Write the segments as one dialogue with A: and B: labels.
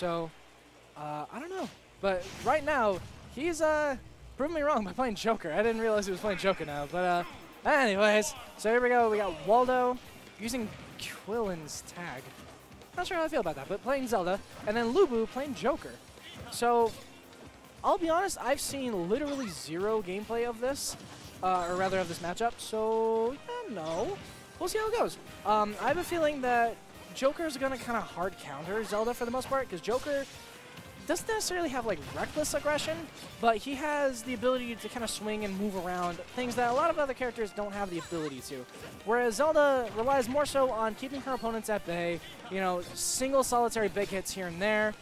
A: So, I don't know. But right now, he's proved me wrong by playing Joker. I didn't realize he was playing Joker now. But anyways, so here we go. We got Waldo using Quillen's tag. Not sure how I feel about that, but playing Zelda. And then Lubu playing Joker. So, I'll be honest, I've seen literally zero gameplay of this. Or rather of this matchup. So, yeah, no. We'll see how it goes. I have a feeling that Joker is going to kind of hard counter Zelda for the most part, because Joker doesn't necessarily have like reckless aggression, but he has the ability to kind of swing and move around, things that a lot of other characters don't have the ability to. Whereas Zelda relies more so on keeping her opponents at bay, you know, single solitary big hits here and there,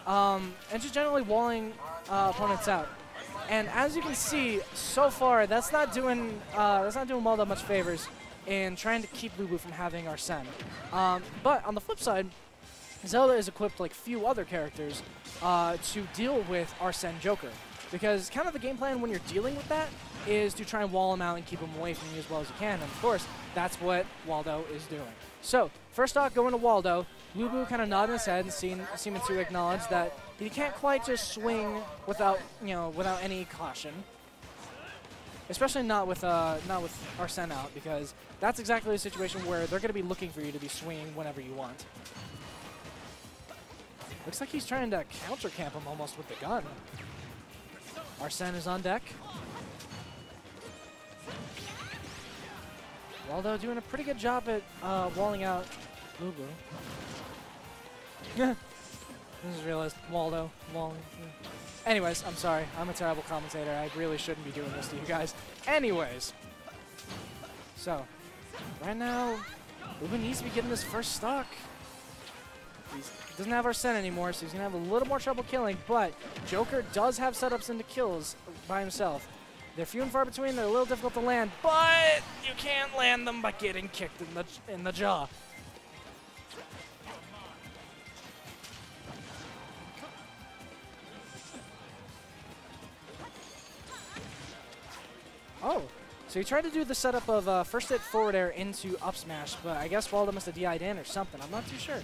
A: and just generally walling opponents out. And as you can see, so far, that's not doing Waldo much favors in trying to keep Lubu from having Arsene. But on the flip side, Zelda is equipped like few other characters to deal with Arsene Joker. Because kind of the game plan when you're dealing with that is to try and wall him out and keep him away from you as well as you can. And of course, that's what Waldo is doing. So, first off, going to Waldo, Lubu kind of nodding his head and seeming to acknowledge that he can't quite just swing without, without any caution. Especially not with Arsene out, because that's exactly the situation where they're going to be looking for you to be swinging whenever you want. Looks like he's trying to counter camp him almost with the gun. Arsene is on deck. Waldo doing a pretty good job at walling out Lubu. I just realized Waldo walling. Anyways, I'm sorry. I'm a terrible commentator. I really shouldn't be doing this to you guys. Anyways. So, right now, Lubu needs to be getting this first stock. He doesn't have Arsene anymore, so he's going to have a little more trouble killing, but Joker does have setups into kills by himself. They're few and far between. They're a little difficult to land, but you can't land them by getting kicked in the jaw. Oh, so he tried to do the setup of first hit forward air into up smash, but I guess Waldo must have DI'd in or something. I'm not too sure.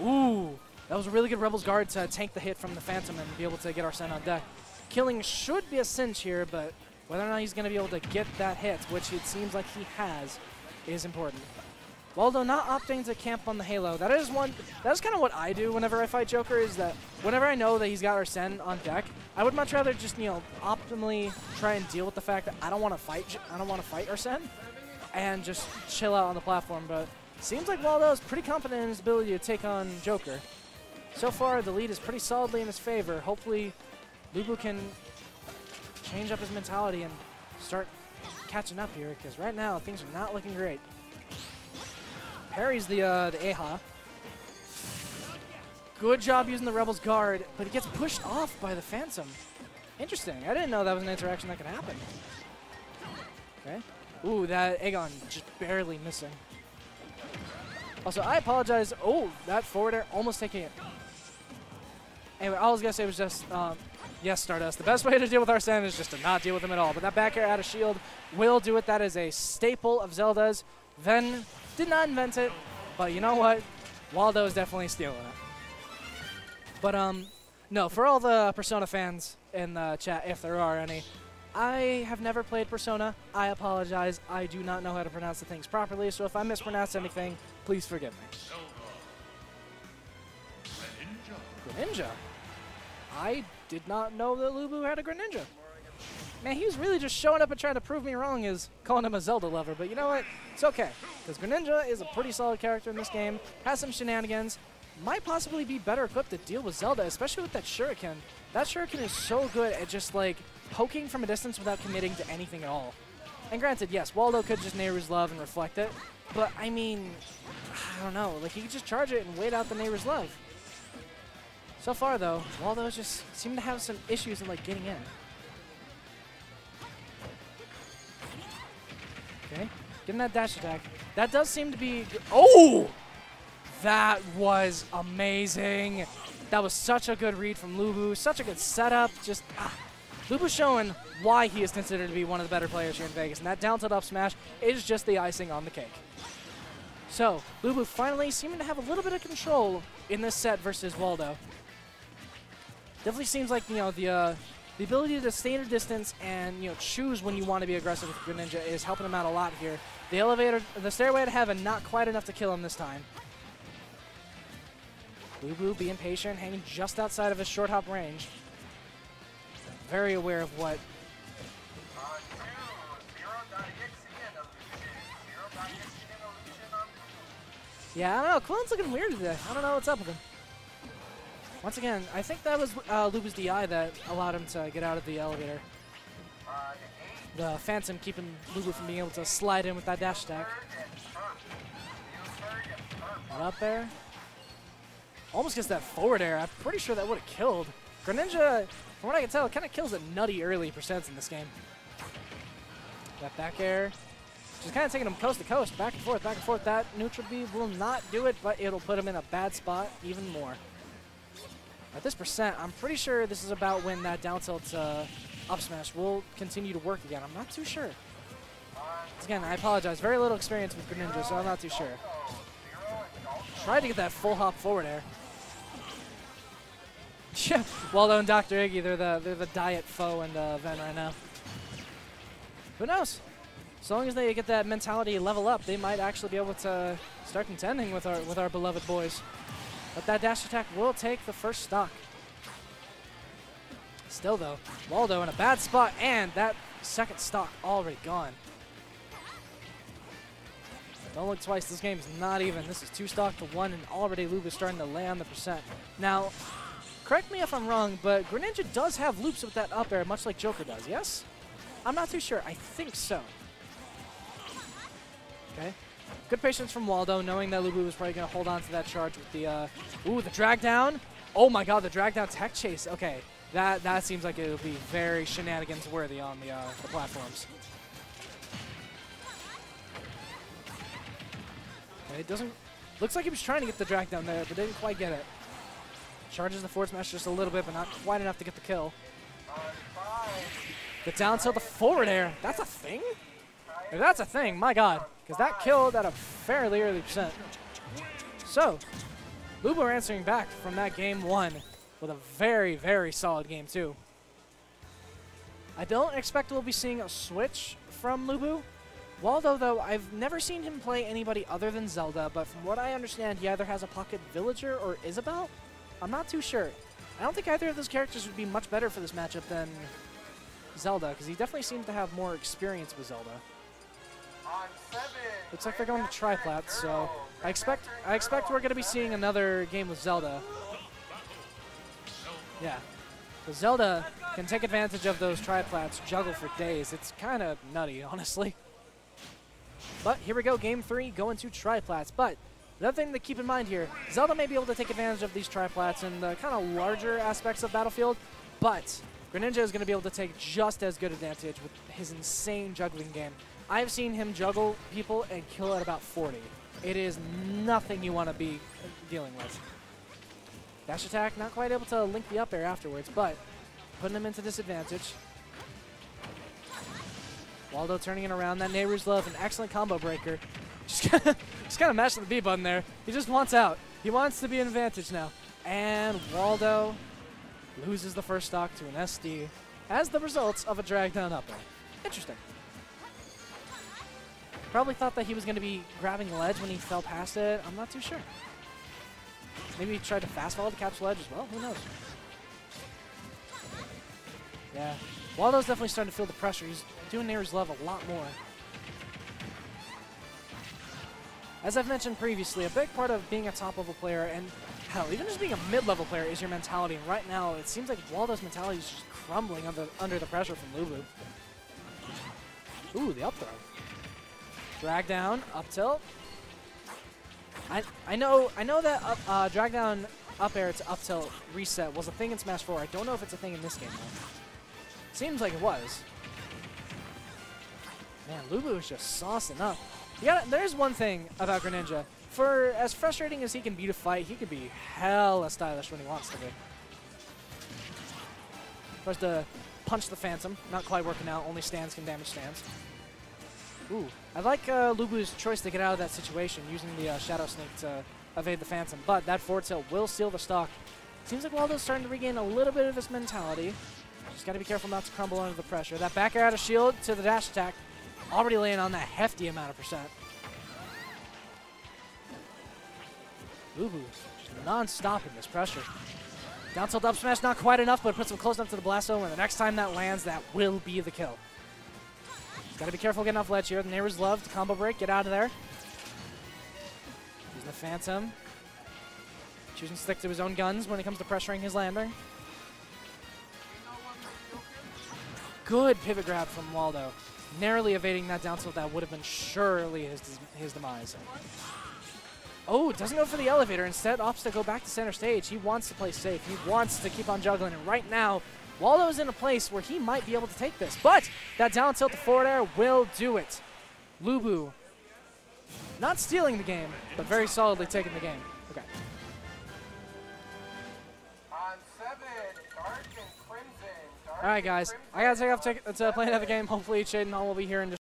A: Ooh, that was a really good Rebels guard to tank the hit from the Phantom and be able to get Arsene on deck. Killing should be a cinch here, but whether or not he's going to be able to get that hit, which it seems like he has, is important. Waldo not opting to camp on the Halo. That is kind of what I do whenever I fight Joker, is that whenever I know that he's got Arsene on deck, I would much rather just, optimally try and deal with the fact that I don't want to fight Arsene and just chill out on the platform. But it seems like Waldo is pretty confident in his ability to take on Joker. So far, the lead is pretty solidly in his favor. Hopefully, Lubu can change up his mentality and start catching up here, because right now, things are not looking great. Parries the Aha. Good job using the Rebel's guard, but he gets pushed off by the Phantom. Interesting. I didn't know that was an interaction that could happen. Okay. Ooh, that Aegon just barely missing. Also, I apologize. Oh, that forward air almost taking it. Anyway, all I was going to say was just, yes, Stardust. The best way to deal with Arsene is just to not deal with him at all. But that back air out of shield will do it. That is a staple of Zelda's. Ven did not invent it, but you know what? Waldo is definitely stealing it. But, no, for all the Persona fans in the chat, if there are any, I have never played Persona. I apologize. I do not know how to pronounce the things properly, so if I mispronounce anything, please forgive me. Greninja. I did not know that Lubu had a Greninja. Man, he was really just showing up and trying to prove me wrong as calling him a Zelda lover. But you know what? It's okay. Because Greninja is a pretty solid character in this game. Has some shenanigans. Might possibly be better equipped to deal with Zelda, especially with that Shuriken. That Shuriken is so good at just, like, poking from a distance without committing to anything at all. And granted, yes, Waldo could just Nehru's Love and reflect it. But, I mean, I don't know. Like, he could just charge it and wait out the Nehru's Love. So far, though, Waldo just seemed to have some issues in, like, getting in. Okay, getting that dash attack. That does seem to be... Oh! That was amazing. That was such a good read from Lubu. Such a good setup. Just, Lubu's showing why he is considered to be one of the better players here in Vegas. And that down tilt up smash is just the icing on the cake. So, Lubu finally seeming to have a little bit of control in this set versus Waldo. Definitely seems like, you know, the ability to stay at a distance and, you know, choose when you want to be aggressive with Greninja is helping him out a lot here. The stairway to heaven, not quite enough to kill him this time. Lubu being patient, hanging just outside of his short hop range. Very aware of what. Yeah, I don't know. Quillen's looking weird today. I don't know what's up with him. Once again, I think that was Lubu's DI that allowed him to get out of the elevator. The Phantom keeping Lubu from being able to slide in with that dash attack. Not up there. Almost gets that forward air. I'm pretty sure that would have killed. Greninja, from what I can tell, kind of kills at nutty early percents in this game. That back air. Just kind of taking him coast to coast, back and forth, back and forth. That neutral B will not do it, but it'll put him in a bad spot even more. At this percent, I'm pretty sure this is about when that down tilt up smash will continue to work again. I'm not too sure. Again, I apologize. Very little experience with Greninja, so I'm not too sure. Tried to get that full hop forward air. Yeah, Waldo and Dr. Iggy, they're the diet foe and Ven right now. Who knows? As long as they get that mentality level up, they might actually be able to start contending with our beloved boys. But that dash attack will take the first stock. Still though, Waldo in a bad spot, and that second stock already gone. Don't look twice, this game is not even. This is 2 stock to 1, and already Lubu starting to lay on the percent. Now, correct me if I'm wrong, but Greninja does have loops with that up air, much like Joker does, yes? I'm not too sure. I think so. Okay. Good patience from Waldo, knowing that Lubu was probably going to hold on to that charge with the, ooh, the drag down. Oh my god, the drag down tech chase. Okay, that seems like it would be very shenanigans worthy on the platforms. Okay, it doesn't, looks like he was trying to get the drag down there, but didn't quite get it. Charges the forward smash just a little bit, but not quite enough to get the kill. The down tilt, the forward air, that's a thing? If that's a thing, my god, because that killed at a fairly early percent. So, Lubu answering back from that game 1 with a very, very solid game 2. I don't expect we'll be seeing a switch from Lubu. Waldo, though, I've never seen him play anybody other than Zelda, but from what I understand, he either has a pocket villager or Isabelle. I'm not too sure. I don't think either of those characters would be much better for this matchup than Zelda, because he definitely seems to have more experience with Zelda. Looks like they're going to triplats, so I expect we're going to be seeing another game with Zelda. Yeah, so Zelda can take advantage of those triplats, juggle for days. It's kind of nutty, honestly. But here we go, game 3, going to triplats. But the other thing to keep in mind here, Zelda may be able to take advantage of these triplats in the kind of larger aspects of Battlefield, but Greninja is going to be able to take just as good advantage with his insane juggling game. I've seen him juggle people and kill at about 40. It is nothing you want to be dealing with. Dash attack, not quite able to link the up air afterwards, but putting him into disadvantage. Waldo turning it around. That Nehru's Love, an excellent combo breaker. Just kind of mashing the B button there. He just wants out. He wants to be an advantage now. And Waldo loses the first stock to an SD as the results of a drag down up air. Interesting. Probably thought that he was going to be grabbing the ledge when he fell past it. I'm not too sure. Maybe he tried to fast fall to catch the ledge as well. Who knows? Yeah. Waldo's definitely starting to feel the pressure. He's doing Nehru's Love a lot more. As I've mentioned previously, a big part of being a top-level player, and hell, even just being a mid-level player, is your mentality. And right now, it seems like Waldo's mentality is just crumbling under the pressure from Lubu. Ooh, the up throw. Drag down, up tilt. I know that drag down up air to up tilt reset was a thing in Smash 4. I don't know if it's a thing in this game though. Seems like it was. Man, Lubu is just saucing up. There's one thing about Greninja. For as frustrating as he can be to fight, he can be hella stylish when he wants to be. Tries to punch the Phantom. Not quite working out. Only stands can damage stands. Ooh, I like Lubu's choice to get out of that situation, using the Shadow Sneak to evade the Phantom, but that forward tilt will steal the stock. Seems like Waldo's starting to regain a little bit of his mentality. Just got to be careful not to crumble under the pressure. That back air out of shield to the dash attack, already laying on that hefty amount of percent. Lubu just non-stop in this pressure. Down tilt up smash, not quite enough, but puts him close enough to the Blastzone, and the next time that lands, that will be the kill. Got to be careful getting off ledge here. The neighbors love the combo break. Get out of there. Using the Phantom. Choosing to stick to his own guns when it comes to pressuring his landing. Good pivot grab from Waldo. Narrowly evading that down tilt that would have been surely his demise. Oh, doesn't go for the elevator. Instead, opts to go back to center stage. He wants to play safe. He wants to keep on juggling. And right now, Waldo's in a place where he might be able to take this. But that down tilt to forward air will do it. Lubu not stealing the game, but very solidly taking the game. Okay.
B: On 7, Dark and Crimson.
A: All right, guys. I got to take off to play another game. Hopefully, Shade and Hall will be here in just